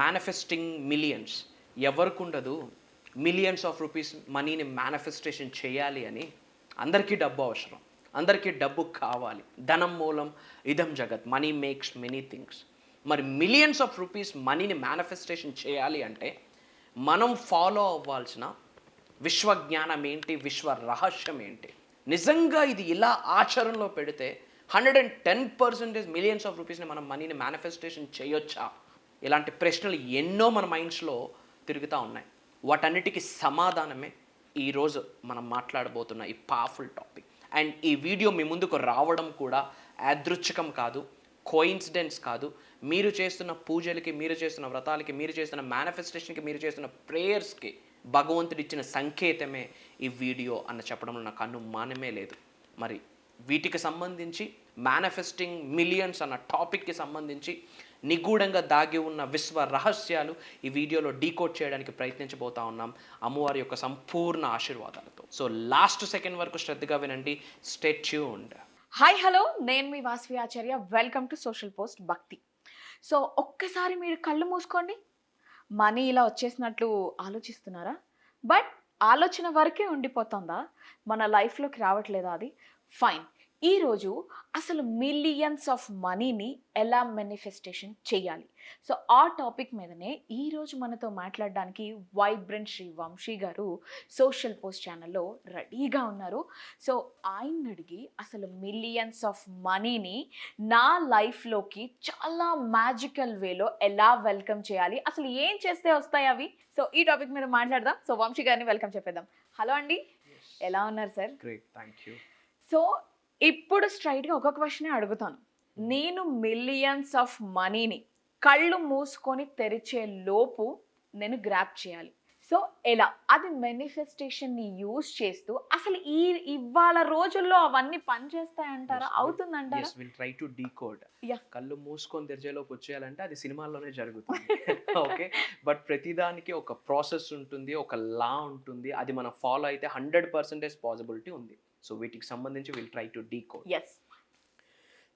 Manifesting millions ఎవరికి ఉండదు. Millions of rupees మనీని మేనిఫెస్టేషన్ చేయాలి అని. అందరికీ డబ్బు అవసరం, అందరికీ డబ్బు కావాలి. ధనం మూలం ఇదం జగత్, మనీ మేక్స్ మెనీ థింగ్స్. మరి మిలియన్స్ ఆఫ్ రూపీస్ మనీని మేనిఫెస్టేషన్ చేయాలి అంటే మనం ఫాలో అవ్వాల్సిన విశ్వజ్ఞానం ఏంటి, విశ్వ రహస్యం ఏంటి? నిజంగా ఇది ఇలా ఆచరణలో పెడితే 110% మిలియన్స్ ఆఫ్ రూపీస్ని మనం మనీని మేనిఫెస్టేషన్ చేయొచ్చా? ఇలాంటి ప్రశ్నలు ఎన్నో మన మైండ్స్లో తిరుగుతూ ఉన్నాయి. వాటన్నిటికీ సమాధానమే ఈరోజు మనం మాట్లాడబోతున్న ఈ పవర్ఫుల్ టాపిక్. అండ్ ఈ వీడియో మీ ముందుకు రావడం కూడా యాదృచ్ఛికం కాదు, కోయిన్సిడెన్స్ కాదు. మీరు చేస్తున్న పూజలకి, మీరు చేస్తున్న వ్రతాలకి, మీరు చేస్తున్న మేనిఫెస్టేషన్కి, మీరు చేస్తున్న ప్రేయర్స్కి భగవంతుడు ఇచ్చిన సంకేతమే ఈ వీడియో అన్న చెప్పడంలో నాకు అనుమానమే లేదు. మరి వీటికి సంబంధించి మేనిఫెస్టింగ్ మిలియన్స్ అన్న టాపిక్కి సంబంధించి నిగూఢంగా దాగి ఉన్న విశ్వ రహస్యాలు ఈ వీడియోలో డీకోడ్ చేయడానికి ప్రయత్నించబోతా ఉన్నాం అమ్మవారి యొక్క సంపూర్ణ ఆశీర్వాదాలతో. సో లాస్ట్ సెకండ్ వరకు శ్రద్ధగా వినండి. Stay tuned. హాయ్ హలో, నేను మీ వాసవి ఆచార్య. వెల్కమ్ టు సోషల్ పోస్ట్ భక్తి. సో ఒక్కసారి మీరు కళ్ళు మూసుకోండి. మనీ ఇలా వచ్చేసినట్లు ఆలోచిస్తున్నారా? బట్ ఆలోచన వరకే ఉండిపోతుందా? మన లైఫ్లోకి రావట్లేదా? అది ఫైన్. ఈరోజు అసలు మిలియన్స్ ఆఫ్ మనీని ఎలా మేనిఫెస్టేషన్ చేయాలి, సో ఆ టాపిక్ మీదనే ఈరోజు మనతో మాట్లాడడానికి వైబ్రెంట్ శ్రీ వంశీ గారు సోషల్ పోస్ట్ ఛానల్లో రెడీగా ఉన్నారు. సో ఆయన అడిగి అసలు మిలియన్స్ ఆఫ్ మనీని నా లైఫ్లోకి చాలా మ్యాజికల్ వేలో ఎలా వెల్కమ్ చేయాలి, అసలు ఏం చేస్తే వస్తాయి అవి, సో ఈ టాపిక్ మీద మాట్లాడదాం. సో వంశీ గారిని వెల్కమ్ చెప్పేద్దాం. హలో అండి, ఎలా ఉన్నారు sir? Great, thank you. So ఇప్పుడు స్ట్రైట్గా ఒక క్వశ్చనే అడుగుతాను. నేను మిలియన్స్ ఆఫ్ మనీని కళ్ళు మూసుకొని తెరిచే లోపు నేను గ్రాప్ చేయాలి. సో ఎలా? అది మేనిఫెస్టేషన్ని యూజ్ చేస్తూ అసలు ఇవాళ రోజుల్లో అవన్నీ పనిచేస్తాయంటారా? అవుతుందంటారా? Will try to decode. కళ్ళు మూసుకొని తెరిచేలోపు వచ్చేయాలంటే అది సినిమాల్లోనే జరుగుతుంది. ఓకే, బట్ ప్రతిదానికి ఒక ప్రాసెస్ ఉంటుంది, ఒక లా ఉంటుంది. అది మనం ఫాలో అయితే 100% పాసిబిలిటీ ఉంది. సో వీటికి సంబంధించి will try to decode. Yes.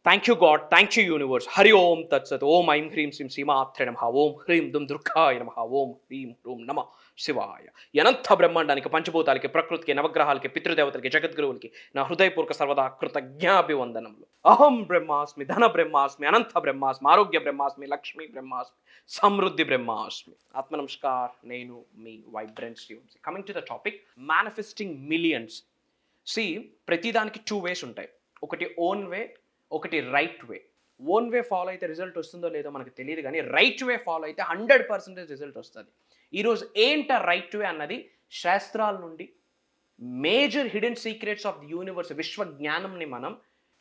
Thank you God, thank you universe. Hari Om తత్సత్. ఓం ఐం హ్రీం శ్రీం శ్రీమాత్రే నమః. ఓం హ్రీం దుం దుర్గాయ నమః. ఓం హ్రీం హ్రూం నమః శివాయ. అనంత బ్రహ్మాండానికి, పంచభూతాలకి, ప్రకృతికి, నవగ్రహాలకి, పితృదేవతలకి, జగద్గురువులకి నా హృదయపూర్వక సర్వదా కృతజ్ఞాభివందనములు. అహం బ్రహ్మాస్మి, ధన బ్రహ్మాస్మి, అనంత బ్రహ్మాస్మి, ఆరోగ్య బ్రహ్మాస్మి, లక్ష్మీ బ్రహ్మాస్మి, సమృద్ధి బ్రహ్మాస్మి. ఆత్మ నమస్కార్, నేను మీ vibrant Shri Vamsi. Coming to the topic, manifesting millions. ప్రతిదానికి 2 ways ఉంటాయి. ఒకటి ఓన్ వే, ఒకటి right way. Own way follow అయితే రిజల్ట్ వస్తుందో లేదో మనకు తెలియదు, కానీ రైట్ వే ఫాలో అయితే 100% రిజల్ట్ వస్తుంది. ఈరోజు ఏంట రైట్ వే అన్నది శాస్త్రాల నుండి major hidden secrets of the universe, విశ్వ జ్ఞానంని మనం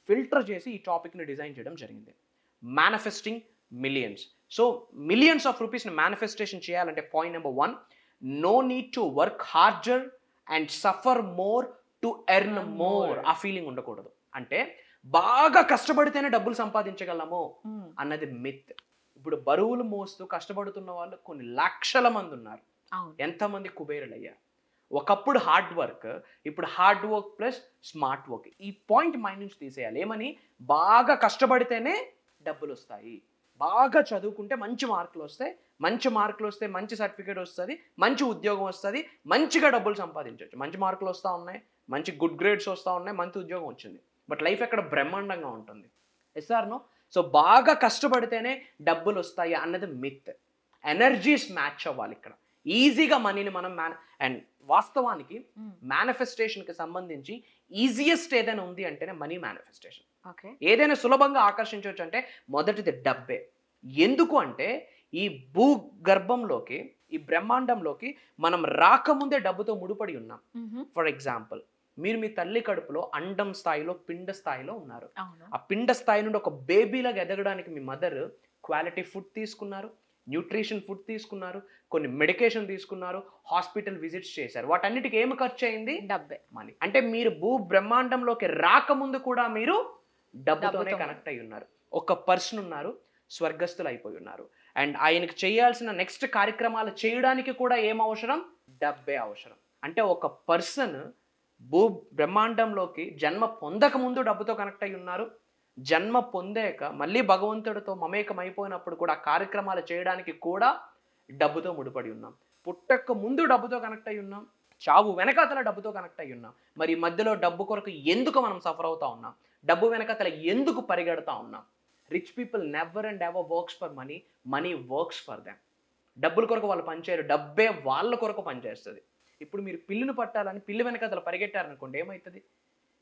ఫిల్టర్ చేసి ఈ టాపిక్ని డిజైన్ చేయడం జరిగింది. Manifesting millions. So millions of రూపీస్ని మేనిఫెస్టేషన్ చేయాలంటే point number 1, no need to work harder and suffer more to earn more. ఆ ఫీలింగ్ ఉండకూడదు. అంటే బాగా కష్టపడితేనే డబ్బులు సంపాదించగలము అన్నది మిత్. ఇప్పుడు బరువులు మోస్తూ కష్టపడుతున్న వాళ్ళు కొన్ని లక్షల మంది ఉన్నారు. ఎంతమంది కుబేరులు అయ్యారు? ఒకప్పుడు హార్డ్ వర్క్, ఇప్పుడు hard work plus smart work. ఈ పాయింట్ మైండ్ నుంచి తీసేయాలి. ఏమని? బాగా కష్టపడితేనే డబ్బులు వస్తాయి, బాగా చదువుకుంటే మంచి మార్కులు వస్తాయి, మంచి మార్కులు వస్తే మంచి సర్టిఫికేట్ వస్తుంది, మంచి ఉద్యోగం వస్తుంది, మంచిగా డబ్బులు సంపాదించవచ్చు. మంచి మార్కులు వస్తూ ఉన్నాయి, మంచి గుడ్ గ్రేడ్స్ వస్తూ ఉన్నాయి, మంచి ఉద్యోగం వచ్చింది. బట్ లైఫ్ ఎక్కడ బ్రహ్మాండంగా ఉంటుంది? ఎస్ఆర్నో? సో బాగా కష్టపడితేనే డబ్బులు వస్తాయి అన్నది మిత్. ఎనర్జీస్ మ్యాచ్ అవ్వాలి ఇక్కడ. ఈజీగా మనీని మనం అండ్ వాస్తవానికి మేనిఫెస్టేషన్కి సంబంధించి ఈజియెస్ట్ ఏదైనా ఉంది అంటేనే మనీ మేనిఫెస్టేషన్. ఏదైనా సులభంగా ఆకర్షించవచ్చు అంటే మొదటిది డబ్బే. ఎందుకు అంటే ఈ భూగర్భంలోకి, ఈ బ్రహ్మాండంలోకి మనం రాకముందే డబ్బుతో ముడిపడి ఉన్నాం. ఫర్ ఎగ్జాంపుల్, మీరు మీ తల్లి కడుపులో అండం స్థాయిలో, పిండ స్థాయిలో ఉన్నారు. ఆ పిండ స్థాయి నుండి ఒక బేబీలాగా ఎదగడానికి మీ మదర్ క్వాలిటీ ఫుడ్ తీసుకున్నారు, న్యూట్రిషన్ ఫుడ్ తీసుకున్నారు, కొన్ని మెడికేషన్ తీసుకున్నారు, హాస్పిటల్ విజిట్స్ చేశారు. వాటన్నిటికి ఏమి ఖర్చు అయింది? డబ్బే, మనీ. అంటే మీరు భూబ్రహ్మాండంలోకి రాకముందు కూడా మీరు డబ్బుతోనే కనెక్ట్ అయి ఉన్నారు. ఒక పర్సన్ ఉన్నారు, స్వర్గస్థులు అయిపోయి ఉన్నారు. అండ్ ఆయనకు చేయాల్సిన నెక్స్ట్ కార్యక్రమాలు చేయడానికి కూడా ఏం అవసరం? డబ్బే అవసరం. అంటే ఒక పర్సన్ భూ బ్రహ్మాండంలోకి జన్మ పొందక ముందు డబ్బుతో కనెక్ట్ అయి ఉన్నారు, జన్మ పొందాక మళ్ళీ భగవంతుడితో మమేకం అయిపోయినప్పుడు కూడా కార్యక్రమాలు చేయడానికి కూడా డబ్బుతో ముడిపడి ఉన్నాం. పుట్టక ముందు డబ్బుతో కనెక్ట్ అయి ఉన్నాం, చావు వెనకాతల డబ్బుతో కనెక్ట్ అయి ఉన్నాం. మరి ఈ మధ్యలో డబ్బు కొరకు ఎందుకు మనం సఫర్ అవుతా ఉన్నాం? డబ్బు వెనకాతల ఎందుకు పరిగెడతా ఉన్నాం? Rich people never and ever works for money, money works for them. డబ్బుల కొరకు వాళ్ళు పనిచేయరు, డబ్బే వాళ్ళ కొరకు పనిచేస్తుంది. ఇప్పుడు మీరు పిల్లును పట్టాలని పిల్లి వెనకాతల పరిగెట్టారనుకోండి, ఏమవుతుంది?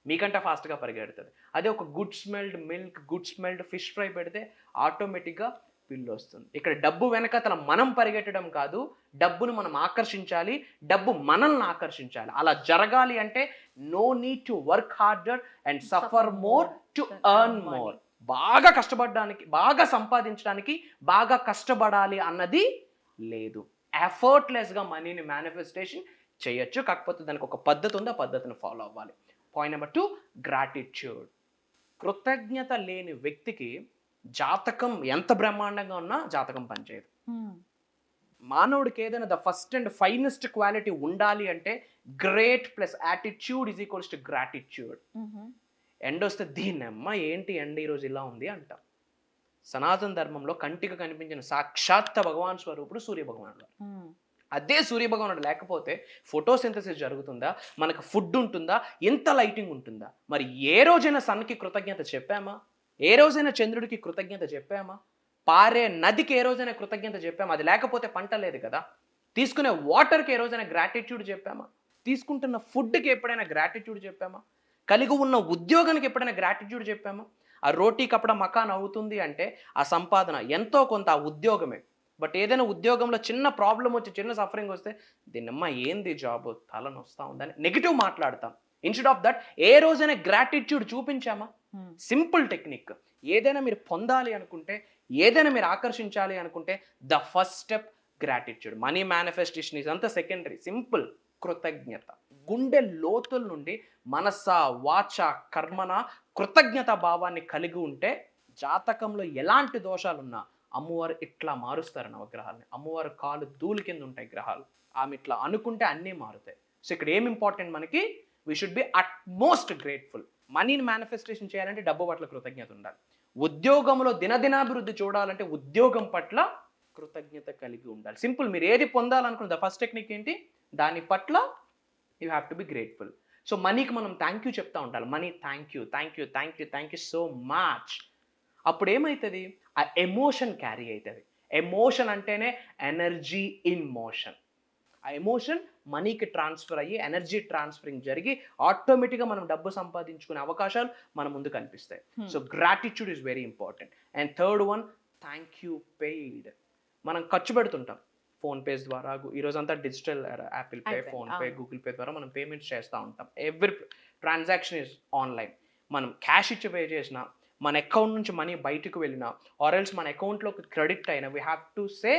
మీకంటే ఫాస్ట్గా పరిగెడుతుంది. అదే ఒక good smelled milk, good smelled fish fry పెడితే ఆటోమేటిక్గా పిల్లు వస్తుంది. ఇక్కడ డబ్బు వెనకతల మనం పరిగెట్టడం కాదు, డబ్బును మనం ఆకర్షించాలి, డబ్బు మనల్ని ఆకర్షించాలి. అలా జరగాలి అంటే no need to work harder and suffer more to earn more. బాగా కష్టపడడానికి, బాగా సంపాదించడానికి బాగా కష్టపడాలి అన్నది లేదు. ఎఫర్ట్లెస్గా మనీని మేనిఫెస్టేషన్ చేయొచ్చు, కాకపోతే దానికి ఒక పద్ధతి ఉంది, ఆ పద్ధతిని ఫాలో అవ్వాలి. Point number 2, gratitude. కృతజ్ఞత లేని వ్యక్తికి జాతకం ఎంత బ్రహ్మాండంగా ఉన్నా జాతకం పనిచేయదు. మానవుడికి ఏదైనా the first and finest quality ఉండాలి అంటే great plus attitude is equals to gratitude. ఎండ వస్తే దీన్నమ్మ ఏంటి ఎండ ఈరోజు ఇలా ఉంది అంటాం. సనాతన ధర్మంలో కంటికి కనిపించిన సాక్షాత్ భగవాన్ స్వరూపుడు సూర్య భగవానుడు. అదే సూర్య భగవానుడు లేకపోతే ఫోటోసింథసిస్ జరుగుతుందా? మనకు ఫుడ్ ఉంటుందా? ఎంత లైటింగ్ ఉంటుందా? మరి ఏ రోజైనా సన్కి కృతజ్ఞత చెప్పామా? ఏ రోజైనా చంద్రుడికి కృతజ్ఞత చెప్పామా? పారే నదికి ఏ రోజైనా కృతజ్ఞత చెప్పామా? అది లేకపోతే పంట లేదు కదా. తీసుకునే వాటర్కి ఏ రోజైనా గ్రాటిట్యూడ్ చెప్పామా? తీసుకుంటున్న ఫుడ్కి ఎప్పుడైనా గ్రాటిట్యూడ్ చెప్పామా? కలిగి ఉన్న ఉద్యోగానికి ఎప్పుడైనా గ్రాటిట్యూడ్ చెప్పామా? ఆ రోటీ కపడ మకాన్ అవుతుంది అంటే ఆ సంపాదన ఎంతో కొంత ఆ ఉద్యోగమే. బట్ ఏదైనా ఉద్యోగంలో చిన్న ప్రాబ్లం వచ్చి, చిన్న సఫరింగ్ వస్తే దీన్నమ్మ ఏంది జాబ్ తలనొస్తా ఉందని నెగిటివ్ మాట్లాడతాం. ఇన్స్టెడ్ ఆఫ్ దట్ ఏ రోజైనా గ్రాటిట్యూడ్ చూపించామా? Simple technique. ఏదైనా మీరు పొందాలి అనుకుంటే, ఏదైనా మీరు ఆకర్షించాలి అనుకుంటే the first step gratitude. Money manifestation is అంతా సెకండరీ. సింపుల్ కృతజ్ఞత. గుండె లోతుల నుండి మనస వాచ కర్మన కృతజ్ఞత భావాన్ని కలిగి ఉంటే జాతకంలో ఎలాంటి దోషాలున్నా అమ్మవారు ఇట్లా మారుస్తారు నవగ్రహాలని. అమ్మవారు కాలు ధూళి కింద ఉంటాయి గ్రహాలు. ఆమె ఇట్లా అనుకుంటే అన్నీ మారుతాయి. సో ఇక్కడ ఏం ఇంపార్టెంట్ మనకి, we should be utmost grateful. మనీని మేనిఫెస్టేషన్ చేయాలంటే డబ్బు పట్ల కృతజ్ఞత ఉండాలి. ఉద్యోగంలో దినదినాభివృద్ధి చూడాలంటే ఉద్యోగం పట్ల కృతజ్ఞత కలిగి ఉండాలి. సింపుల్. మీరు ఏది పొందాలనుకున్న ద ఫస్ట్ టెక్నిక్ ఏంటి? దాని పట్ల you have to be grateful. So మనీకి మనం థ్యాంక్ యూ చెప్తా ఉండాలి. Money thank you, thank you, thank you, thank you so much. అప్పుడు ఏమవుతుంది? ఆ ఎమోషన్ క్యారీ అవుతుంది. ఎమోషన్ అంటేనే ఎనర్జీ ఇన్ మోషన్. ఆ ఎమోషన్ మనీకి ట్రాన్స్ఫర్ అయ్యి ఎనర్జీ ట్రాన్స్ఫరింగ్ జరిగి ఆటోమేటిక్గా మనం డబ్బు సంపాదించుకునే అవకాశాలు మన ముందు కనిపిస్తాయి. So gratitude is very important. And third one, thank you paid. మనం ఖర్చు పెడుతుంటాం ఫోన్పేస్ ద్వారా. ఈరోజు అంతా digital, Apple pay, PhonePe, Google pay ద్వారా మనం పేమెంట్స్ చేస్తూ ఉంటాం. Every transaction is online. మనం క్యాష్ ఇచ్చి పే చేసినా, మన అకౌంట్ నుంచి మనీ బయటకు వెళ్ళినా, ఆర్ ఎల్స్ మన అకౌంట్లోకి క్రెడిట్ అయినా, we have to say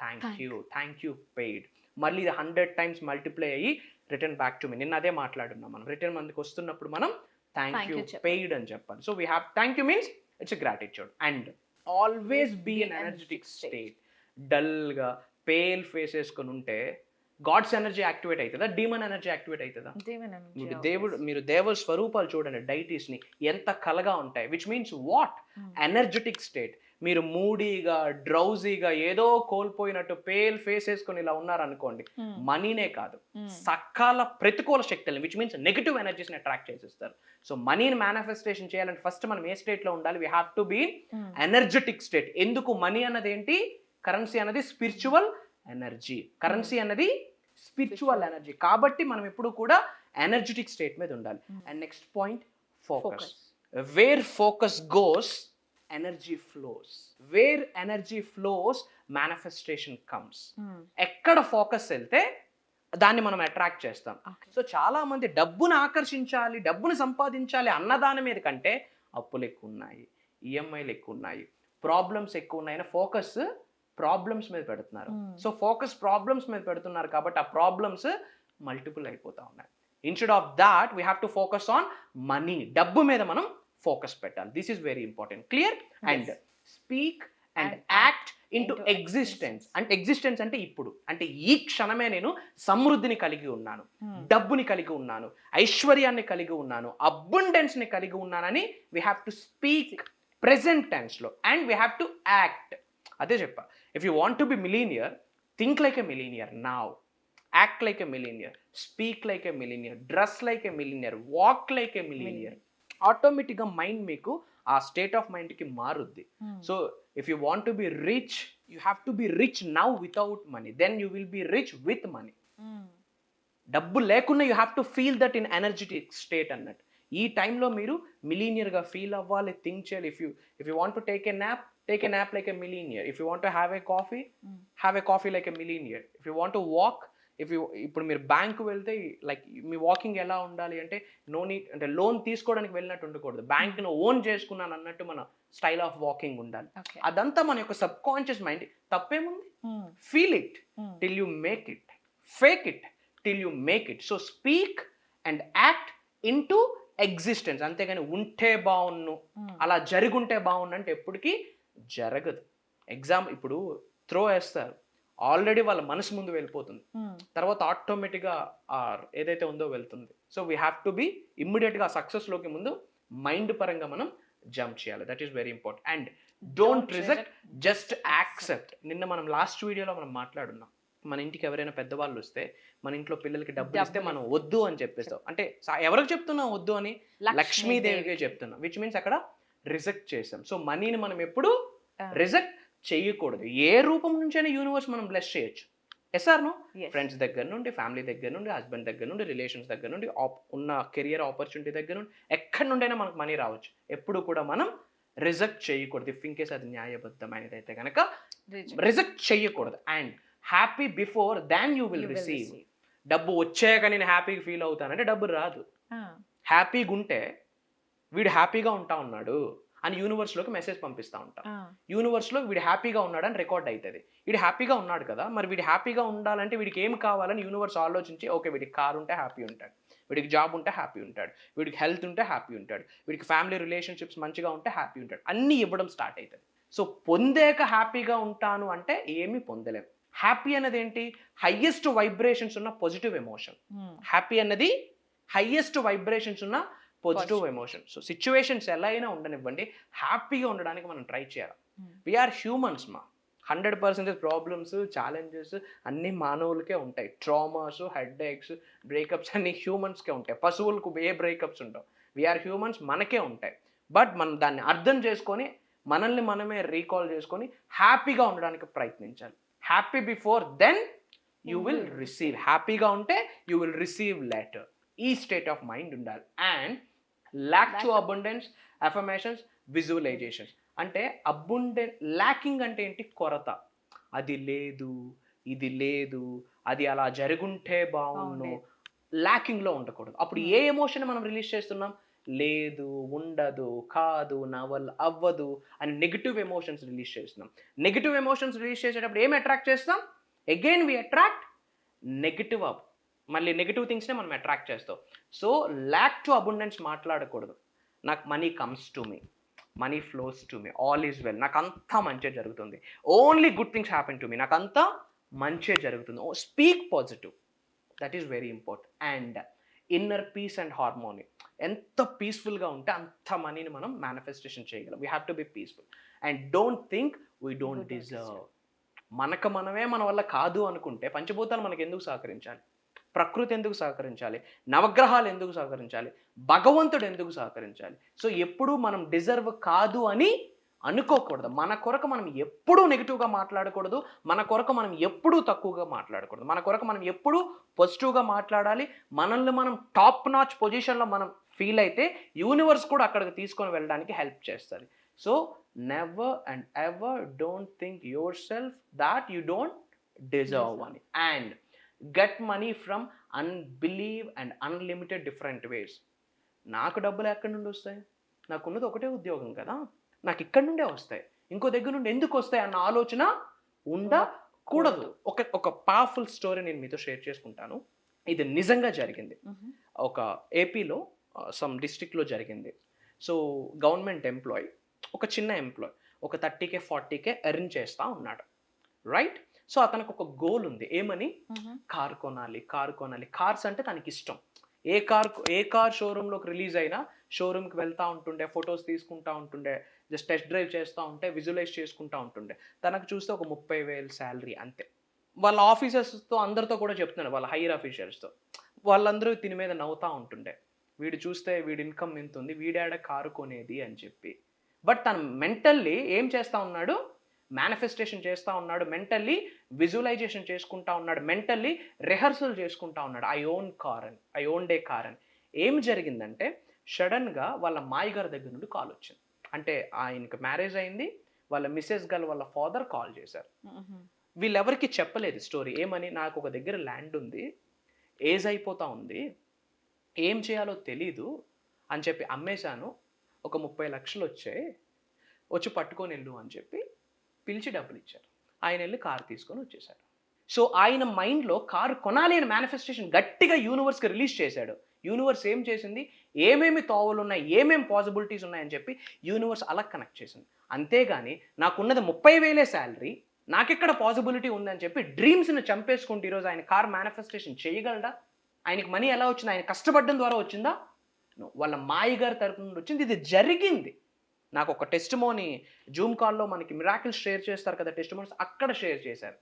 thank you paid. మళ్ళీ ఇది 100 times మల్టిప్లై అయ్యి రిటర్న్ బ్యాక్ టు మీ. నిన్న అదే మాట్లాడున్నాం మనం. రిటర్న్ మనకి వస్తున్నప్పుడు మనం థ్యాంక్ యూ పెయిడ్ అని చెప్పాలి. So we have thank you means it's gratitude. And always be an energetic state. డల్గా పేల్ ఫేస్ వేసుకొని ఉంటే గాడ్స్ ఎనర్జీ యాక్టివేట్ అవుతుందా? డీమన్ ఎనర్జీ యాక్టివేట్ అవుతుందా? మీరు దేవుడి స్వరూపాలు చూడండి, డైటీస్ని ఎంత కలగా ఉంటాయి. Which means what? Energetic state. మీరు మూడీగా, డ్రౌజీగా, ఏదో కోల్పోయినట్టు పేల్ ఫేస్ వేసుకొని ఇలా ఉన్నారనుకోండి, మనీనే కాదు సకాల ప్రతికూల శక్తుల్ని, విచ్ మీన్స్ నెగిటివ్ ఎనర్జీస్ని అట్రాక్ట్ చేసేస్తారు. సో మనీని మేనిఫెస్టేషన్ చేయాలంటే ఫస్ట్ మనం ఏ స్టేట్లో ఉండాలి? We have to be energetic state. ఎందుకు? మనీ అన్నది ఏంటి? కరెన్సీ అన్నది స్పిరిచువల్ ఎనర్జీ. కరెన్సీ అన్నది స్పిరిచువల్ ఎనర్జీ. కాబట్టి మనం ఎప్పుడు కూడా ఎనర్జెటిక్ స్టేట్ మీద ఉండాలి. And next point, focus. Where focus goes energy flows. Where energy flows manifestation comes. ఎక్కడ ఫోకస్ వెళ్తే దాన్ని మనం అట్రాక్ట్ చేస్తాం. సో చాలా మంది డబ్బును ఆకర్షించాలి, డబ్బును సంపాదించాలి అన్నదాని మీద కంటే అప్పులు ఎక్కువ ఉన్నాయి, ఈఎంఐలు ఎక్కువ ఉన్నాయి, ప్రాబ్లమ్స్ ఎక్కువ ఉన్నాయని ఫోకస్ ప్రాబ్లమ్స్ మీద పెడుతున్నారు. సో ఫోకస్ ప్రాబ్లమ్స్ మీద పెడుతున్నారు కాబట్టి ఆ ప్రాబ్లమ్స్ మల్టిపుల్ అయిపోతా ఉన్నాయి. Instead of that we have to focus on money. డబ్బు మీద మనం ఫోకస్ పెట్టాలి. This is very important. Clear? And speak and act into existence. అంటే ఎగ్జిస్టెన్స్ అంటే ఇప్పుడు, అంటే ఈ క్షణమే నేను సమృద్ధిని కలిగి ఉన్నాను, డబ్బుని కలిగి ఉన్నాను, ఐశ్వర్యాన్ని కలిగి ఉన్నాను, అబండెన్స్ని కలిగి ఉన్నానని we have to speak present టెన్స్లో. And we have to act. అదే చెప్పా, if you want to be millionaire, think like a millionaire now, act like a millionaire, speak like a millionaire, dress like a millionaire, walk like a millionaire. ఆటోమేటిక్గా mind మీకు ఆ state of మైండ్కి మారుద్ది. So if you want to be rich, you have to be rich now without money, then you will be rich with money. డబ్బు లేకుండా you have to feel that in energetic state అన్నట్టు. ఈ టైంలో మీరు మిలీనియర్గా feel అవ్వాలి, think చేయాలి. If you want to take a nap, take a nap like a millionaire. If you want to have a coffee, have a coffee like a millionaire. If you want to walk, ఇప్పుడు మీరు bank వెళ్తే like మీ walking ఎలా ఉండాలి అంటే no need అంటే loan తీసుకోవడానికి వెళ్ళినట్టు ఉండకూడదు, బ్యాంక్ను ఓన్ చేసుకున్నాను అన్నట్టు మన స్టైల్ ఆఫ్ వాకింగ్ ఉండాలి. అదంతా మన యొక్క సబ్ కాన్షియస్ మైండ్. తప్పేముంది, feel it till you make it, fake it till you make it. So speak and act in to existence. అంతేగాని ఉంటే బాగున్ను, అలా జరుగుంటే బాగున్ను అంటే ఎప్పటికీ జరగదు. ఎగ్జామ్ ఇప్పుడు త్రో వేస్తారు, ఆల్రెడీ వాళ్ళ మనసు ముందు వెళ్ళిపోతుంది, తర్వాత ఆటోమేటిక్గా ఏదైతే ఉందో వెళ్తుంది. So we have to B ఇమ్మీడియట్గా సక్సెస్లోకి ముందు మైండ్ పరంగా మనం జంప్ చేయాలి. That is very important. And don't reject, just accept. నిన్న మనం లాస్ట్ వీడియోలో మనం మాట్లాడున్నాం, మన ఇంటికి ఎవరైనా పెద్దవాళ్ళు వస్తే మన ఇంట్లో పిల్లలకి డబ్బులు ఇస్తే మనం వద్దు అని చెప్పేస్తాం. అంటే ఎవరికి చెప్తున్నాం వద్దు అని? లక్ష్మీదేవికే చెప్తున్నాం, విచ్ మీన్స్ అక్కడ రిజెక్ట్ చేసాం. సో మనీని మనం ఎప్పుడు రిజెక్ట్ చేయకూడదు. ఏ రూపం నుంచైనా యూనివర్స్ మనం బ్లెస్ చేయొచ్చు. ఎస్ఆర్ను ఫ్రెండ్స్ దగ్గర నుండి, ఫ్యామిలీ దగ్గర నుండి, హస్బెండ్ దగ్గర నుండి, రిలేషన్స్ దగ్గర నుండి, ఉన్న కెరియర్ ఆపర్చునిటీ దగ్గర నుండి, ఎక్కడి నుండైనా మనకు మనీ రావచ్చు. ఎప్పుడు కూడా మనం రిజెక్ట్ చేయకూడదు. ఇఫ్ ఇన్ కేస్ అది న్యాయబద్ధమైనది అయితే కనుక రిజెక్ట్ చేయకూడదు. And happy before than you will receive. డబ్బు వచ్చాక నేను హ్యాపీగా ఫీల్ అవుతానంటే డబ్బు రాదు. హ్యాపీగా ఉంటే వీడు హ్యాపీగా ఉంటా ఉన్నాడు అని యూనివర్స్లోకి మెసేజ్ పంపిస్తూ ఉంటాం. యూనివర్స్లో వీడు హ్యాపీగా ఉన్నాడు అని రికార్డ్ అవుతుంది. వీడు హ్యాపీగా ఉన్నాడు కదా, మరి వీడు హ్యాపీగా ఉండాలంటే వీడికి ఏం కావాలని యూనివర్స్ ఆలోచించి, ఓకే వీడికి కార్ ఉంటే హ్యాపీ ఉంటాడు, వీడికి జాబ్ ఉంటే హ్యాపీ ఉంటాడు, వీడికి హెల్త్ ఉంటే హ్యాపీ ఉంటాడు, వీడికి ఫ్యామిలీ రిలేషన్షిప్స్ మంచిగా ఉంటే హ్యాపీ ఉంటాడు, అన్నీ ఇవ్వడం స్టార్ట్ అవుతుంది. సో పొందాక హ్యాపీగా ఉంటాను అంటే ఏమీ పొందలేము. హ్యాపీ అనేది ఏంటి? హైయెస్ట్ వైబ్రేషన్స్ ఉన్న పాజిటివ్ ఎమోషన్. హ్యాపీ అన్నది హైయెస్ట్ వైబ్రేషన్స్ ఉన్న పాజిటివ్ ఎమోషన్. సో సిచ్యువేషన్స్ ఎలా అయినా ఉండనివ్వండి, హ్యాపీగా ఉండడానికి మనం ట్రై చేయాలి. వీఆర్ హ్యూమన్స్ 100% ప్రాబ్లమ్స్, ఛాలెంజెస్ అన్నీ మానవులకే ఉంటాయి. ట్రామాస్, హెడ్ ఏక్స్, బ్రేకప్స్ అన్నీ హ్యూమన్స్కే ఉంటాయి. పశువులకు ఏ బ్రేకప్స్ ఉండవు. వీఆర్ హ్యూమన్స్, మనకే ఉంటాయి. బట్ మనం దాన్ని అర్థం చేసుకొని మనల్ని మనమే రీకాల్ చేసుకొని హ్యాపీగా ఉండడానికి ప్రయత్నించాలి. Happy before then you will receive. హ్యాపీగా ఉంటే యూ విల్ రిసీవ్ లేటర్. ఈ స్టేట్ ఆఫ్ మైండ్ ఉండాలి. And lack to abundance, affirmations, visualizations. అంటే ల్యాకింగ్ అంటే ఏంటి? కొరత. అది లేదు, ఇది లేదు, అది అలా జరుగుంటే బాగుండు, ల్యాకింగ్లో ఉండకూడదు. అప్పుడు ఏ ఎమోషన్ మనం రిలీజ్ చేస్తున్నాం? లేదు, ఉండదు, కాదు, నా వల్ల అవ్వదు అని నెగిటివ్ ఎమోషన్స్ రిలీజ్ చేస్తున్నాం. నెగిటివ్ ఎమోషన్స్ రిలీజ్ చేసేటప్పుడు ఏం అట్రాక్ట్ చేస్తాం? Again we attract negative up. మళ్ళీ నెగిటివ్ థింగ్స్నే మనం అట్రాక్ట్ చేస్తాం. సో ల్యాక్ టు అబండెన్స్ మాట్లాడకూడదు. నాకు money comes to me, money flows to me, all is well, నాకు అంతా మంచిగా జరుగుతుంది, only good things happen to me, నాకు అంతా మంచిగా జరుగుతుంది. Speak positive, that is very important. And inner peace and harmony. ఎంత పీస్ఫుల్గా ఉంటే అంత మనీని మనం మేనిఫెస్టేషన్ చేయగలం. We have to B peaceful. And don't think we don't deserve. మనకు మనమే మన వల్ల కాదు అనుకుంటే పంచభూతాలు మనకు ఎందుకు సహకరించాలి? ప్రకృతి ఎందుకు సహకరించాలి? నవగ్రహాలు ఎందుకు సహకరించాలి? భగవంతుడు ఎందుకు సహకరించాలి? సో ఎప్పుడూ మనం డిజర్వ్ కాదు అని అనుకోకూడదు. మన కొరకు మనం ఎప్పుడూ నెగిటివ్గా మాట్లాడకూడదు. మన కొరకు మనం ఎప్పుడూ తక్కువగా మాట్లాడకూడదు. మన కొరకు మనం ఎప్పుడూ పాజిటివ్గా మాట్లాడాలి. మనల్ని మనం టాప్ నాచ్ పొజిషన్లో మనం ఫీల్ అయితే యూనివర్స్ కూడా అక్కడికి తీసుకొని వెళ్ళడానికి హెల్ప్ చేస్తుంది. So never and ever don't think your self that you don't deserve money. And get money from unbelieve and unlimited different ways. నాకు డబ్బులు ఎక్కడి నుండి వస్తాయి? నాకున్నది ఒకటే ఉద్యోగం కదా, నాకు ఇక్కడి నుండే వస్తాయి, ఇంకో దగ్గర నుండి ఎందుకు వస్తాయి అన్న ఆలోచన ఉండకూడదు. ఒక పవర్ఫుల్ స్టోరీ నేను మీతో షేర్ చేసుకుంటాను. ఇది నిజంగా జరిగింది. ఒక ఏపీలో సమ్ డిస్ట్రిక్ట్లో జరిగింది. సో గవర్నమెంట్ ఎంప్లాయీ, ఒక చిన్న ఎంప్లాయీ, ఒక 30K 40K ఎర్న్ చేస్తూ ఉన్నాడు, రైట్? సో అతనికి ఒక గోల్ ఉంది. ఏమని? కార్ కొనాలి, కార్ కొనాలి. కార్స్ అంటే తనకి ఇష్టం. ఏ కార్ షోరూంలోకి రిలీజ్ అయినా షోరూమ్కి వెళ్తూ ఉంటుండే, ఫొటోస్ తీసుకుంటూ ఉంటుండే, జస్ట్ టెస్ట్ డ్రైవ్ చేస్తూ ఉంటే విజువలైజ్ చేసుకుంటూ ఉంటుండే. తనకు చూస్తే ఒక 30,000 శాలరీ అంతే. వాళ్ళ ఆఫీసర్స్తో అందరితో కూడా చెప్తున్నాడు, వాళ్ళ హైయర్ ఆఫీసర్స్తో. వాళ్ళందరూ దీని మీద నవ్వుతూ ఉంటుండే, వీడు చూస్తే వీడి ఇన్కమ్ ఎంత ఉంది, వీడాడ కారు కొనేది అని చెప్పి. బట్ తను మెంటల్లీ ఏం చేస్తూ ఉన్నాడు, మేనిఫెస్టేషన్ చేస్తూ ఉన్నాడు, మెంటల్లీ విజువలైజేషన్ చేసుకుంటా ఉన్నాడు, మెంటల్లీ రిహర్సల్ చేసుకుంటా ఉన్నాడు. ఐ ఓన్ డే కార్ అని. ఏం జరిగిందంటే సడన్గా వాళ్ళ మాయగారి దగ్గర నుండి కాల్ వచ్చింది. అంటే ఆయనకి మ్యారేజ్ అయింది, వాళ్ళ మిస్సెస్ గల్ వాళ్ళ ఫాదర్ కాల్ చేశారు. వీళ్ళెవరికి చెప్పలేదు స్టోరీ. ఏమని, నాకు ఒక దగ్గర ల్యాండ్ ఉంది, ఏజ్ అయిపోతూ ఉంది, ఏం చేయాలో తెలీదు అని చెప్పి అమ్మేశాను, ఒక 30 లక్షలు వచ్చి పట్టుకొని వెళ్ళు అని చెప్పి పిలిచి డబ్బులు ఇచ్చారు. ఆయన వెళ్ళి కారు తీసుకొని వచ్చేసాడు. సో ఆయన మైండ్లో కారు కొనాలి అని మేనిఫెస్టేషన్ గట్టిగా యూనివర్స్కి రిలీజ్ చేశాడు. యూనివర్స్ ఏం చేసింది, ఏమేమి తోవలు ఉన్నాయి, ఏమేమి పాసిబిలిటీస్ ఉన్నాయని చెప్పి యూనివర్స్ అలా కనెక్ట్ చేసింది. అంతేగాని నాకున్నది 30,000 శాలరీ, నాకెక్కడ పాసిబిలిటీ ఉందని చెప్పి డ్రీమ్స్ని చంపేసుకుంటూ ఈరోజు ఆయన కార్ మేనిఫెస్టేషన్ చేయగలడా? ఆయనకి మనీ ఎలా వచ్చింది, ఆయన కష్టపడడం ద్వారా వచ్చిందా? వాళ్ళ మాయగారి తరపు నుండి వచ్చింది. ఇది జరిగింది. నాకు ఒక టెస్టిమోనీ జూమ్ కాల్లో మనకి మిరాకిల్స్ షేర్ చేస్తారు కదా, టెస్టిమోనీస్, అక్కడ షేర్ చేశారు.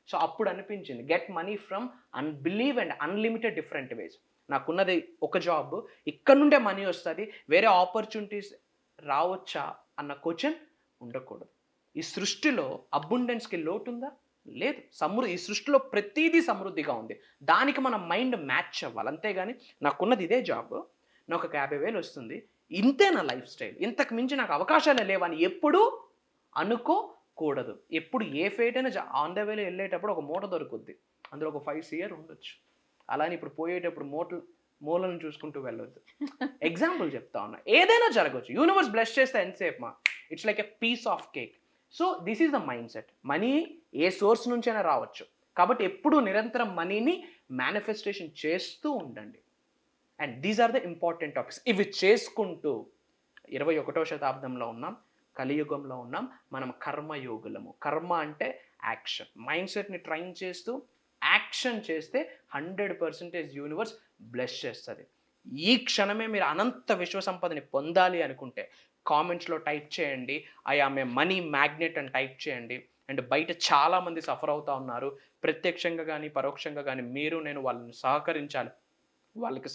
సో అప్పుడు అనిపించింది, get money from unbelieve and unlimited different ways. నాకున్నది ఒక జాబ్, ఇక్కడ నుండే మనీ వస్తుంది, వేరే ఆపర్చునిటీస్ రావచ్చా అన్న క్వశ్చన్ ఉండకూడదు. ఈ సృష్టిలో అబుండెన్స్కి లోటు ఉందా? లేదు. ఈ సృష్టిలో ప్రతిదీ సమృద్ధిగా ఉంది. దానికి మన మైండ్ మ్యాచ్ అవ్వాలి. అంతేగాని నాకున్నది ఇదే జాబ్, నాకు ఒక 50,000 వస్తుంది, ఇంతే నా లైఫ్ స్టైల్, ఇంతకు మించి నాకు అవకాశాలే లేవని ఎప్పుడూ అనుకోకూడదు. ఎప్పుడు ఏ ఫేట్ అయినా ఆన్ ద వేలో వెళ్ళేటప్పుడు ఒక మూట దొరుకుద్ది, అందులో ఒక 5 CR ఉండొచ్చు. అలానే ఇప్పుడు పోయేటప్పుడు మూలను చూసుకుంటూ వెళ్ళొద్దు. ఎగ్జాంపుల్ చెప్తా ఉన్నా, ఏదైనా జరగవచ్చు. యూనివర్స్ బ్లెస్ చేస్తే ఎంతసేపు మా, it's like a piece of cake. So this is the mindset. Money ఏ సోర్స్ నుంచైనా రావచ్చు, కాబట్టి ఎప్పుడు నిరంతరం మనీని మేనిఫెస్టేషన్ చేస్తూ ఉండండి. And these are the important topics. ఇవి చేసుకుంటూ 21వ శతాబ్దంలో ఉన్నాం, కలియుగంలో ఉన్నాం, మనం కర్మయోగులము. కర్మ అంటే యాక్షన్. మైండ్ సెట్ని ట్రైన్ చేస్తూ యాక్షన్ చేస్తే 100% యూనివర్స్ బ్లెస్ చేస్తుంది. ఈ క్షణమే మీరు అనంత విశ్వ సంపదని పొందాలి అనుకుంటే కామెంట్స్లో టైప్ చేయండి, I am a money magnet అని టైప్ చేయండి. అండ్ బయట చాలామంది సఫర్ అవుతూ ఉన్నారు, ప్రత్యక్షంగా కానీ పరోక్షంగా కానీ. మీరు నేను వాళ్ళకి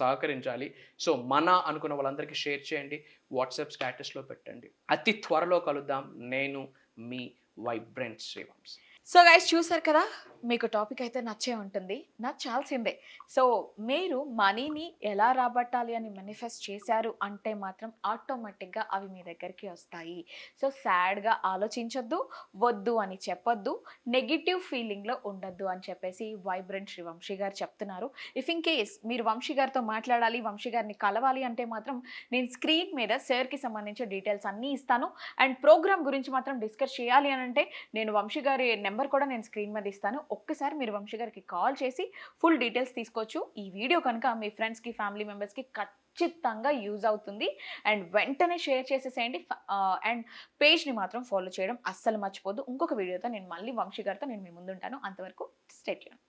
సహకరించాలి. సో మన అనుకున్న వాళ్ళందరికీ షేర్ చేయండి, వాట్సాప్ స్టేటస్లో పెట్టండి. అతి త్వరలో కలుద్దాం. నేను మీ వైబ్రెంట్ శ్రీవంశీ. సో గైస్, చూసారు కదా, మీకు టాపిక్ అయితే నచ్చే ఉంటుంది, నచ్చాల్సిందే. సో మీరు మనీని ఎలా రాబట్టాలి అని మేనిఫెస్ట్ చేశారు అంటే మాత్రం ఆటోమేటిక్గా అవి మీ దగ్గరికి వస్తాయి. సో సాడ్గా ఆలోచించొద్దు, వద్దు అని చెప్పొద్దు, నెగిటివ్ ఫీలింగ్లో ఉండొద్దు అని చెప్పేసి వైబ్రెంట్ శ్రీ వంశీ గారు చెప్తున్నారు. ఇఫ్ ఇన్ కేస్ మీరు వంశీ గారితో మాట్లాడాలి, వంశీ గారిని కలవాలి అంటే మాత్రం నేను స్క్రీన్ మీద సార్కి సంబంధించిన డీటెయిల్స్ అన్నీ ఇస్తాను. అండ్ ప్రోగ్రామ్ గురించి మాత్రం డిస్కస్ చేయాలి అని అంటే నేను వంశీ గారి నెంబర్ కూడా నేను స్క్రీన్ మీద ఇస్తాను. ఒక్కసారి మీరు వంశీ గారికి కాల్ చేసి ఫుల్ డీటెయిల్స్ తీసుకోవచ్చు. ఈ వీడియో కనుక మీ ఫ్రెండ్స్కి, ఫ్యామిలీ మెంబర్స్కి ఖచ్చితంగా యూజ్ అవుతుంది. అండ్ వెంటనే షేర్ చేసేసేయండి. అండ్ పేజ్ని మాత్రం ఫాలో చేయడం అస్సలు మర్చిపోద్దు. ఇంకొక వీడియోతో నేను మళ్ళీ వంశీ గారితో నేను మీ ముందుంటాను. అంతవరకు స్టే ట్యూన్.